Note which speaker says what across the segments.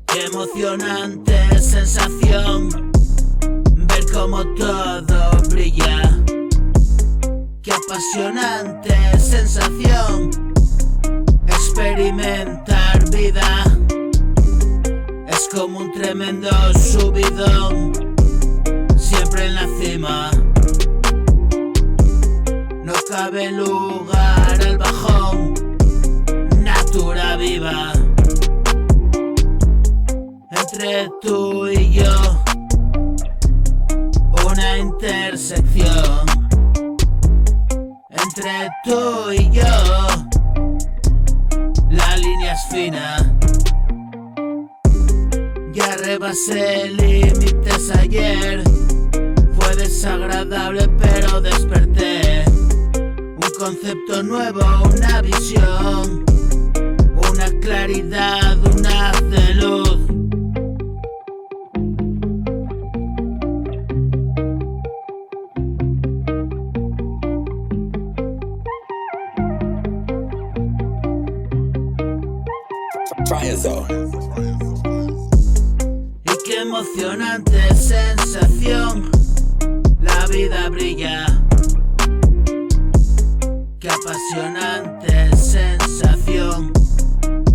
Speaker 1: Qué emocionante sensación ver cómo todo brilla. Qué apasionante sensación experimentar vida. Es como un tremendo subidón, siempre en la cima. No cabe lugar al bajón, natura viva. Entre tú y yo, una intersección. Entre tú y yo, la línea es fina. Ya rebasé límites ayer. Fue desagradable pero desperté. Un concepto nuevo, una visión, una claridad, un haz de luz. Y qué emocionante sensación, la vida brilla. Qué apasionante sensación,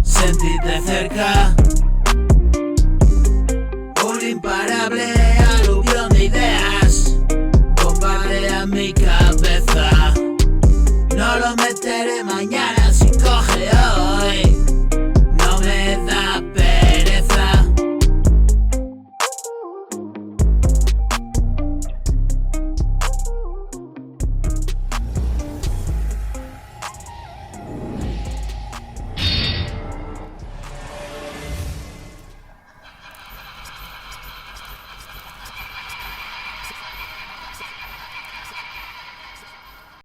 Speaker 1: sentirte cerca.